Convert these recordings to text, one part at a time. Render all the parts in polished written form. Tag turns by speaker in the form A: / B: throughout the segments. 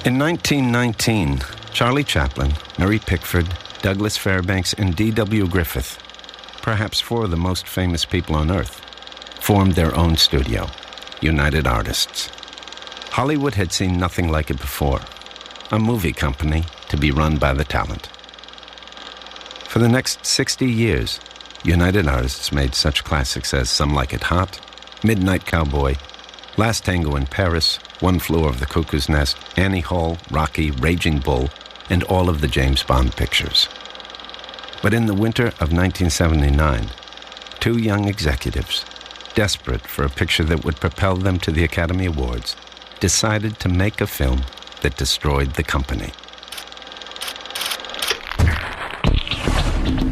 A: In 1919, Charlie Chaplin, Mary Pickford, Douglas Fairbanks, and D.W. Griffith, perhaps four of the most famous people on Earth, formed their own studio, United Artists. Hollywood had seen nothing like it before, a movie company to be run by the talent. For the next 60 years, United Artists made such classics as Some Like It Hot, Midnight Cowboy, Last Tango in Paris, One Flew Over the Cuckoo's Nest, Annie Hall, Rocky, Raging Bull, and all of the James Bond pictures. But in the winter of 1979, two young executives, desperate for a picture that would propel them to the Academy Awards, decided to make a film that destroyed the company.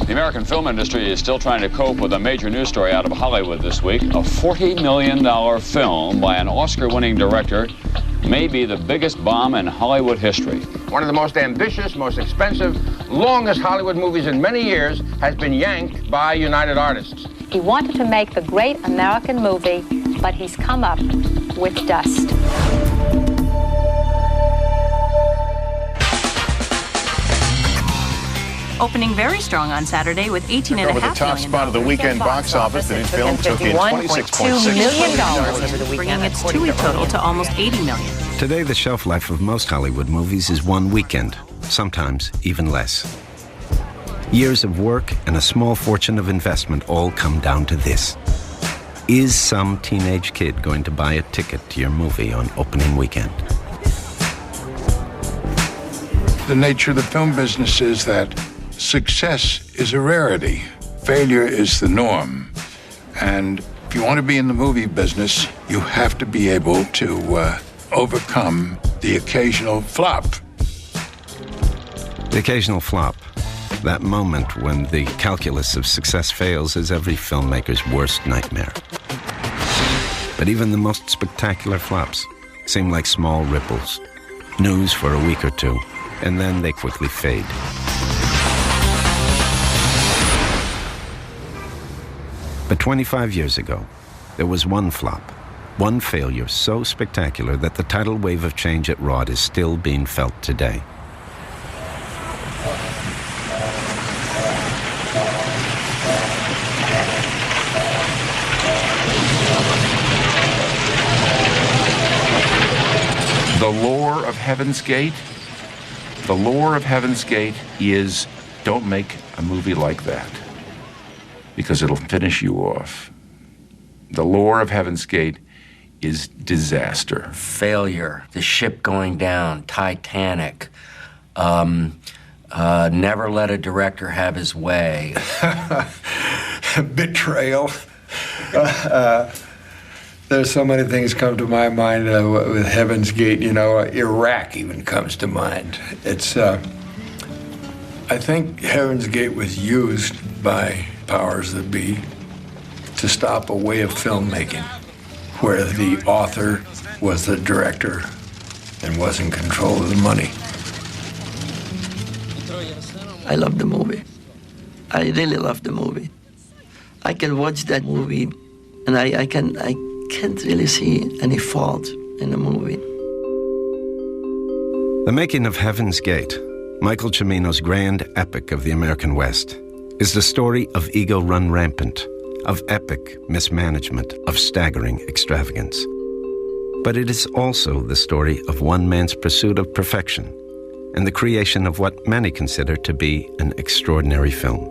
B: The American film industry is still trying to cope with a major news story out of Hollywood this week. A $40 million film by an Oscar-winning director may be the biggest bomb in Hollywood history.
C: One of the most ambitious, most expensive, longest Hollywood movies in many years has been yanked by United Artists.
D: He wanted to make the great American movie, but he's come up with dust.
E: Opening very strong on Saturday with $18.5 million.
F: Over the top spot of the weekend box office, the new film took in $26.6
E: million over the weekend, bringing its two-week total to almost $80 million.
A: Today, the shelf life of most Hollywood movies is one weekend, sometimes even less. Years of work and a small fortune of investment all come down to this. Is some teenage kid going to buy a ticket to your movie on opening weekend?
F: The nature of the film business is that success is a rarity. Failure is the norm. And if you want to be in the movie business, you have to be able to overcome the occasional flop.
A: The occasional flop. That moment when the calculus of success fails is every filmmaker's worst nightmare. But even the most spectacular flops seem like small ripples, news for a week or two, and then they quickly fade. But 25 years ago, there was one flop, one failure so spectacular that the tidal wave of change it wrought is still being felt today.
F: The lore of Heaven's Gate, is don't make a movie like that, because it'll finish you off. The lore of Heaven's Gate is disaster.
G: Failure, the ship going down, Titanic, never let a director have his way.
H: Betrayal. There's so many things come to my mind with Heaven's Gate. You know, Iraq even comes to mind. It's, I think Heaven's Gate was used by powers that be to stop a way of filmmaking where the author was the director and was in control of the money.
I: I love the movie. I really love the movie. I can watch that movie and I can't really see any fault in the movie.
A: The making of Heaven's Gate, Michael Cimino's grand epic of the American West, is the story of ego run rampant, of epic mismanagement, of staggering extravagance. But it is also the story of one man's pursuit of perfection and the creation of what many consider to be an extraordinary film.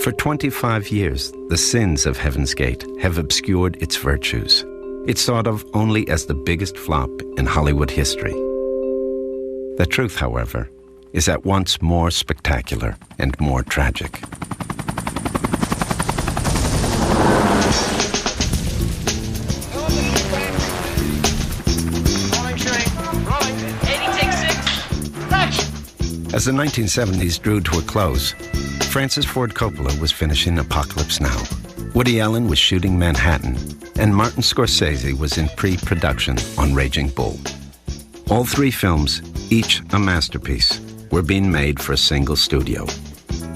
A: For 25 years, the sins of Heaven's Gate have obscured its virtues. It's thought of only as the biggest flop in Hollywood history. The truth, however, is at once more spectacular and more tragic. As the 1970s drew to a close, Francis Ford Coppola was finishing Apocalypse Now. Woody Allen was shooting Manhattan, and Martin Scorsese was in pre-production on Raging Bull. All three films, each a masterpiece, were being made for a single studio,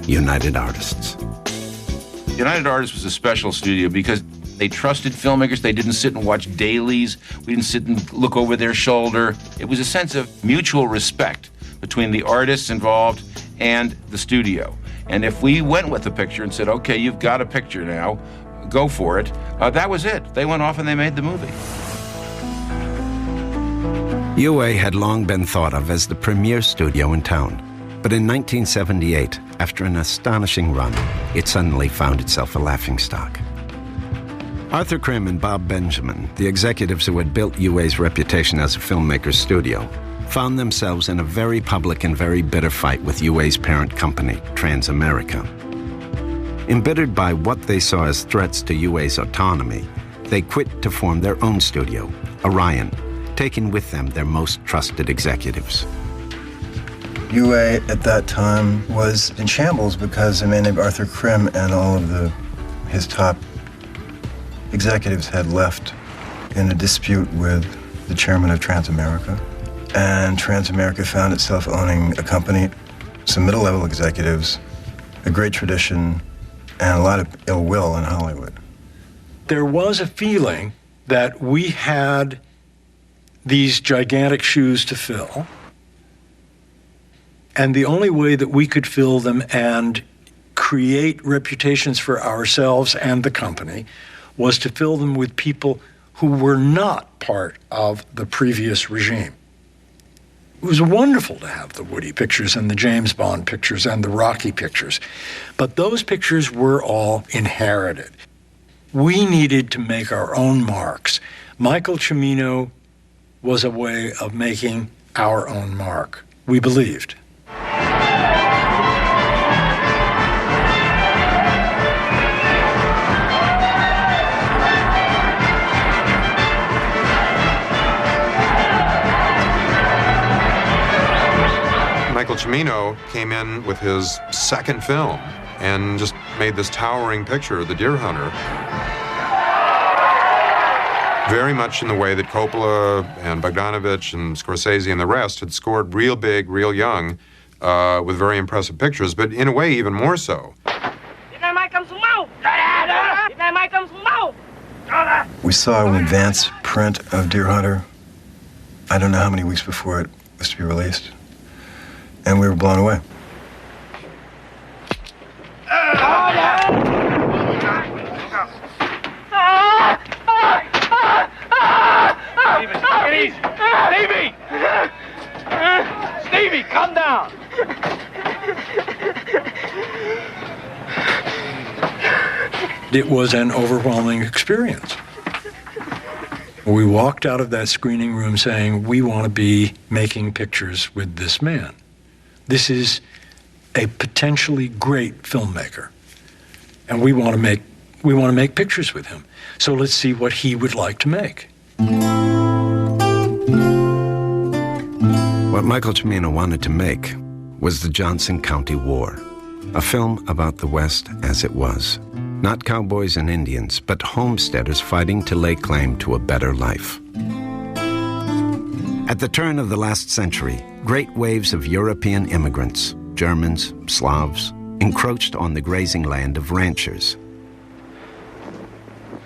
A: United Artists.
F: United Artists was a special studio because
C: They trusted filmmakers. They didn't sit and watch dailies. We didn't sit and look over their shoulder. It was a sense of mutual respect between the artists involved and the studio. And if we went with the picture and said, okay, you've got a picture now, go for it, that was it. They went off and they made the movie.
A: UA had long been thought of as the premier studio in town. But in 1978, after an astonishing run, it suddenly found itself a laughingstock. Arthur Krim and Bob Benjamin, the executives who had built UA's reputation as a filmmaker's studio, found themselves in a very public and very bitter fight with UA's parent company, Transamerica. Embittered by what they saw as threats to UA's autonomy, they quit to form their own studio, Orion, taking with them their most trusted executives.
J: UA at that time was in shambles because a man named Arthur Krim and all of his top executives had left in a dispute with the chairman of Transamerica. And Transamerica found itself owning a company, some middle-level executives, a great tradition, and a lot of ill will in Hollywood.
H: There was a feeling that we had these gigantic shoes to fill, and the only way that we could fill them and create reputations for ourselves and the company was to fill them with people who were not part of the previous regime. It was wonderful to have the Woody pictures and the James Bond pictures and the Rocky pictures, but those pictures were all inherited. We needed to make our own marks. Michael Cimino was a way of making our own mark, we believed.
K: Michael Cimino came in with his second film and just made this towering picture, The Deer Hunter. Very much in the way that Coppola and Bogdanovich and Scorsese and the rest had scored real big, real young, with very impressive pictures, but in a way even more so.
J: We saw an advance print of Deer Hunter, I don't know how many weeks before it was to be released, and we were blown away.
L: Stevie! Stevie, calm down!
H: It was an overwhelming experience. We walked out of that screening room saying, we want to be making pictures with this man. This is a potentially great filmmaker, and we want to make pictures with him. So let's see what he would like to make.
A: What Michael Cimino wanted to make was the Johnson County War, a film about the West as it was. Not cowboys and Indians, but homesteaders fighting to lay claim to a better life. At the turn of the last century, great waves of European immigrants, Germans, Slavs, encroached on the grazing land of ranchers.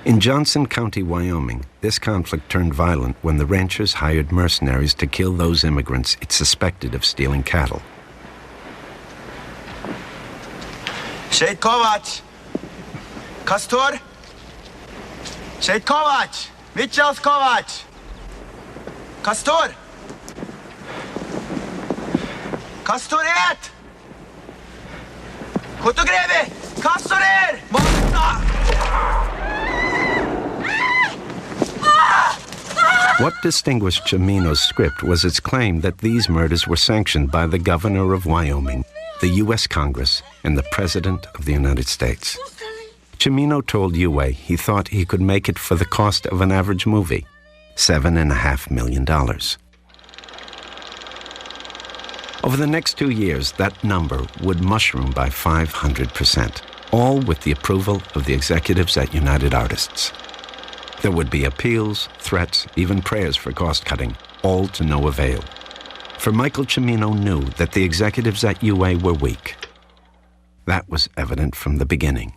A: In Johnson County, Wyoming, this conflict turned violent when the ranchers hired mercenaries to kill those immigrants it suspected of stealing cattle.
M: Shade Kovac! Kastor! Shade Kovac! Mitchell Kovac! Kastor! Kastoret! Kutogreve! Kastorer!
A: What distinguished Cimino's script was its claim that these murders were sanctioned by the governor of Wyoming, the U.S. Congress, and the President of the United States. Cimino told UA he thought he could make it for the cost of an average movie, $7.5 million. Over the next 2 years, that number would mushroom by 500%, all with the approval of the executives at United Artists. There would be appeals, threats, even prayers for cost-cutting, all to no avail. For Michael Cimino knew that the executives at UA were weak. That was evident from the beginning.